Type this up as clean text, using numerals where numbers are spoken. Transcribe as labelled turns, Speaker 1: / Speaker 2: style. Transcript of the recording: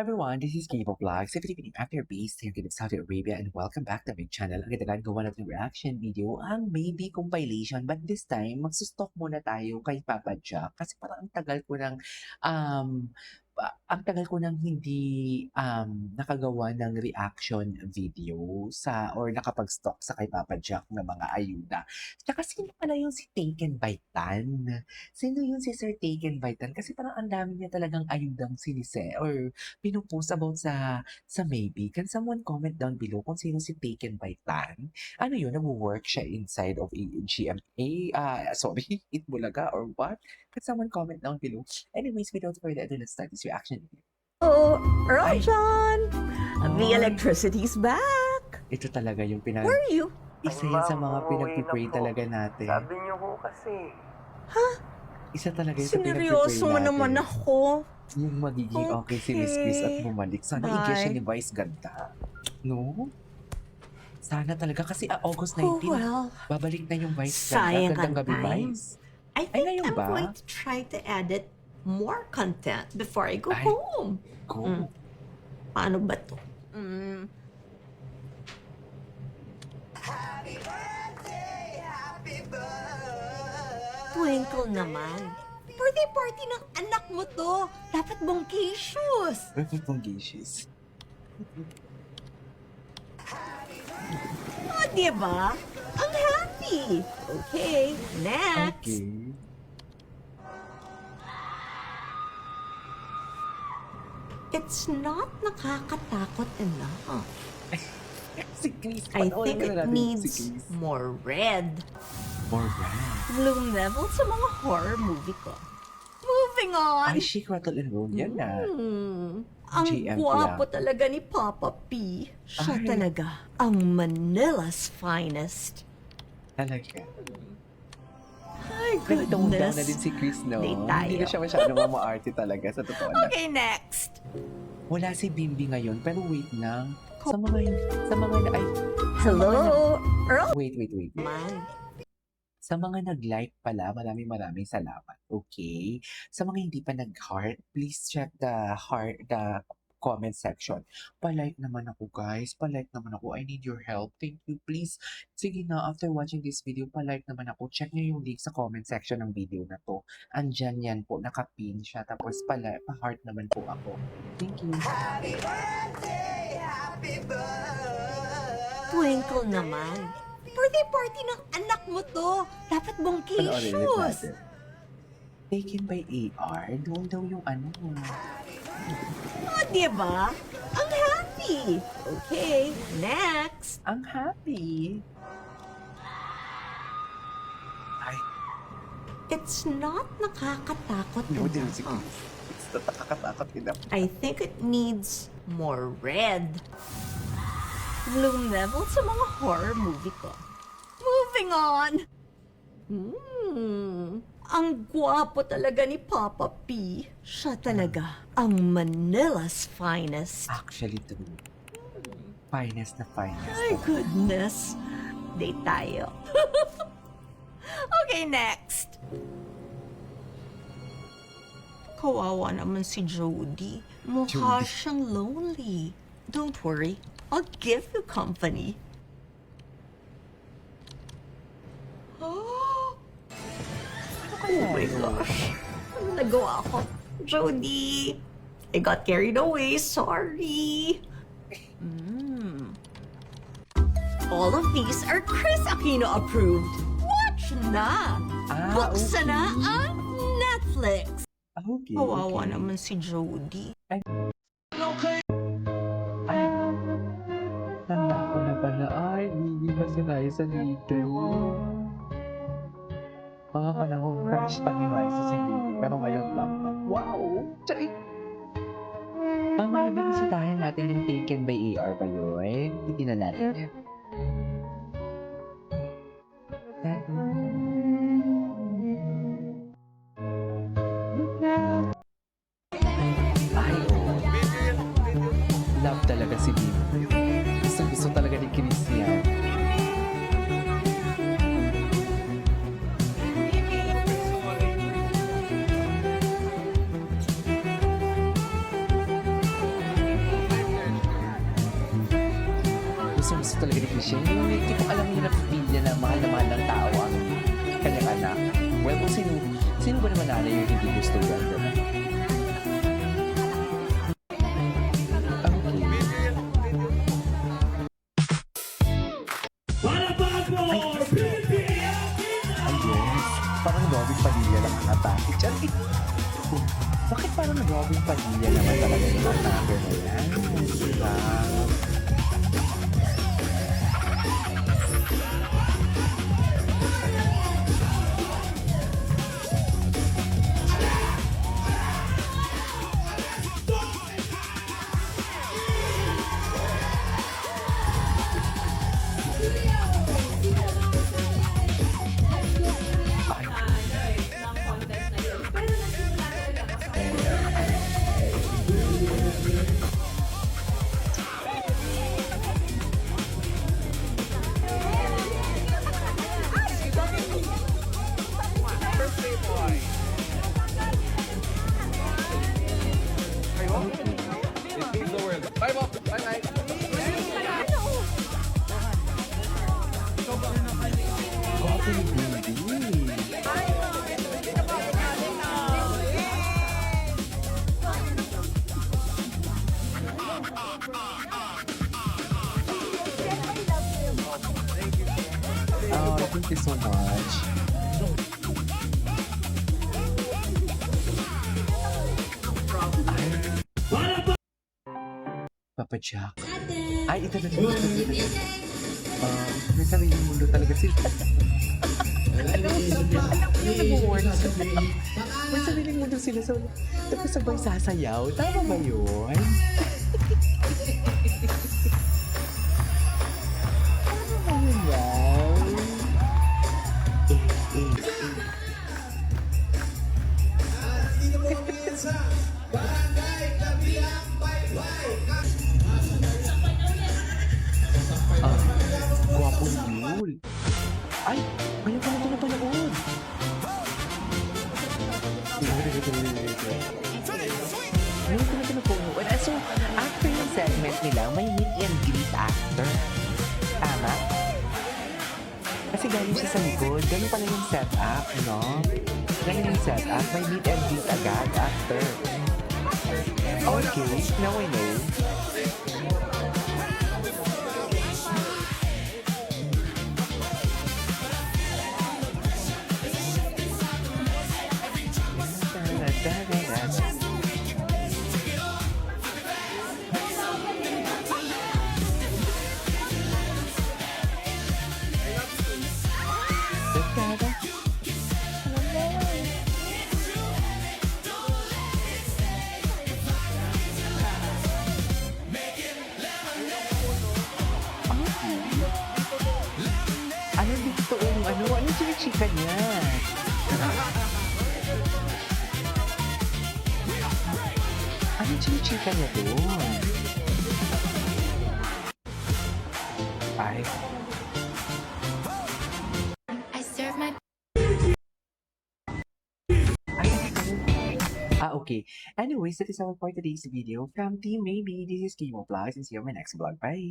Speaker 1: Everyone, this is Cable Vlogs, a Filipino actor based here in Saudi Arabia, and welcome back to my channel. Ang ganda gawa natin reaction video, ang maybe compilation, but this time, magsustok muna tayo kay Papa Jack kasi parang um, ang tagal ko nang hindi nakagawa ng reaction video sa or nakapag-stock sa kay Papa Jack ng mga ayuda. Tsaka sino pala yung si Taken by Tan? Sino yung si Sir Taken by Tan? Kasi parang ang dami niya talagang ayudang sinise or pinupost about sa maybe. Can someone comment down below kung sino si Taken by Tan? Ano yun? Nag-work siya inside of GMA? Sorry, Itbulaga or what? Can someone comment down below? Anyways, without further ado, let's start this reaction video.
Speaker 2: Oh,
Speaker 1: Ay.
Speaker 2: Rajan! The
Speaker 1: Ay.
Speaker 2: electricity's back!
Speaker 1: Ito talaga yung
Speaker 2: Where are you?
Speaker 1: isa
Speaker 3: Ay,
Speaker 1: yan sa
Speaker 3: ma'am,
Speaker 1: mga
Speaker 3: umuwi
Speaker 1: pinag-pray
Speaker 3: na po.
Speaker 1: talaga natin.
Speaker 3: Sabi niyo po kasi.
Speaker 1: Isa talaga yun sa pinag-pray
Speaker 2: Sineryoso mo
Speaker 1: natin.
Speaker 2: naman ako.
Speaker 1: Yung magiging okay si Miss Chris at
Speaker 2: Okay.
Speaker 1: bumalik. Sana
Speaker 2: Bye.
Speaker 1: i-guess siya ni Vice ganda. No? Sana talaga kasi August 19,
Speaker 2: Oh well.
Speaker 1: babalik na yung Vice
Speaker 2: Sayang
Speaker 1: ganda. Gandang gabi,
Speaker 2: ang time.
Speaker 1: Vice.
Speaker 2: I
Speaker 1: Ay,
Speaker 2: think
Speaker 1: ngayon
Speaker 2: I'm
Speaker 1: ba?
Speaker 2: going to try to edit more content before I go
Speaker 1: Ay.
Speaker 2: home.
Speaker 1: Go.
Speaker 2: Paano ba to? Twinkle naman. Birthday party ng anak mo to. Dapat bongkisius.
Speaker 1: Perfect pong gishes.
Speaker 2: O, diba? Ang happy. Okay, next.
Speaker 1: Okay.
Speaker 2: It's not nakakatakot enough.
Speaker 1: Si Chris.
Speaker 2: I
Speaker 1: panoorin
Speaker 2: think
Speaker 1: muna
Speaker 2: it
Speaker 1: natin si
Speaker 2: needs
Speaker 1: Chris.
Speaker 2: more red.
Speaker 1: More red.
Speaker 2: Bloom level sa mga horror movie ko. Moving on.
Speaker 1: Ay, Shake, Rattle, and Roll. Yan na.
Speaker 2: Ang
Speaker 1: GMP
Speaker 2: gwapo
Speaker 1: lang.
Speaker 2: talaga ni Papa P. Siya
Speaker 1: Ay.
Speaker 2: talaga ang Manila's finest.
Speaker 1: Talaga.
Speaker 2: Ay,
Speaker 1: Nag-tone down
Speaker 2: goodness.
Speaker 1: na din si Chris, no?
Speaker 2: Di tayo.
Speaker 1: Hindi na siya masyadong mamaarte talaga, sa totoo lang.
Speaker 2: Okay, next.
Speaker 1: Wala si Bimbi ngayon, pero wait lang. Sa mga, ay,
Speaker 2: Hello, Earl.
Speaker 1: wait.
Speaker 2: Man.
Speaker 1: Sa mga nag-like pala, maraming salamat. Okay? Sa mga hindi pa nag-heart, please check the comment section. Pa-like naman ako, guys. Pa-like naman ako. I need your help. Thank you, please. Sige na, after watching this video, pa-like naman ako. Check nyo yung link sa comment section ng video na to. Andyan yan po, nakapin siya. Tapos pa-heart naman po ako. Thank you.
Speaker 2: Twinkle naman. Birthday party ng anak mo to. Dapat
Speaker 1: Panoorin ulit
Speaker 2: bongkisius.
Speaker 1: natin. Taken by AR? Doon daw yung ano.
Speaker 2: O, diba? Ang happy. Okay, next.
Speaker 1: Ang happy. Ay,
Speaker 2: It's not nakakatakot
Speaker 1: no, din si
Speaker 2: enough.
Speaker 1: Chris. It's nakakatakot enough.
Speaker 2: I think it needs more red. Bloom level sa mga horror movie ko. Moving on. Ang gwapo talaga ni Papa P. Siya talaga ang Manila's finest.
Speaker 1: Actually true. Finest na finest.
Speaker 2: My goodness. Date tayo. Okay, next. Kawawa naman si Jody. Mukha
Speaker 1: Jody.
Speaker 2: siyang lonely. Don't worry. I'll give you company. Oh my gosh. Ano nagawa ko? Jody, I got carried away. Sorry. All of these are Chris Aquino approved. Watch na! Buksan na ang Netflix!
Speaker 1: Okay.
Speaker 2: Kawawa
Speaker 1: okay.
Speaker 2: naman si Jody.
Speaker 1: Ay, tanda ko na pala. Ay, hindi pa si Liza dito. Mga panahon, crush pa ni Liza si Baby. Pero ngayon lang. Wow! Chay! Ang mga binisitahin natin yung Taken by AR ba yun? Hindi na natin. Ay, oo. Love talaga si Baby. Gusto talaga ni Chris yan. gusto talaga ni Christian. Hindi ko alam niya na pipilya na mahal ng tao ang kanyang anak. Well, kung sino ba naman nanay yung hindi gusto yan? Diba? Ay, yes. Parang Robin Padilla lang ang atake. Chari. Bakit parang Robin Padilla naman talaga yung atake na yan? Diba? Gwapo ni Baby. Oh, thank you so much. Papa Jack. Ay, ito na naman. May sariling mundo talaga sila. Alam mo yung nag-work sila. May sariling mundo sila. So, tapos sabay sasayaw. Tama ba yun? Tama ba yun? Gwapo ni Yul. Ay, ngayon ko na ito napanood. Ngayon ko na ito napanood. So, after yung segment nila, may meet and greet after. Tama? Kasi galing siya sa likod. Ganun pala yung setup, no? Ganun yung setup. May meet and greet agad after. Okay, now I know. Ano dito yung ano chinichika niya? Ano chinichika niya doon? Ay.
Speaker 3: I serve my
Speaker 1: Okay. Anyways, that is our for today's video. From Team Maybe, this is Kimo Vlogs and see you on my next vlog. Bye!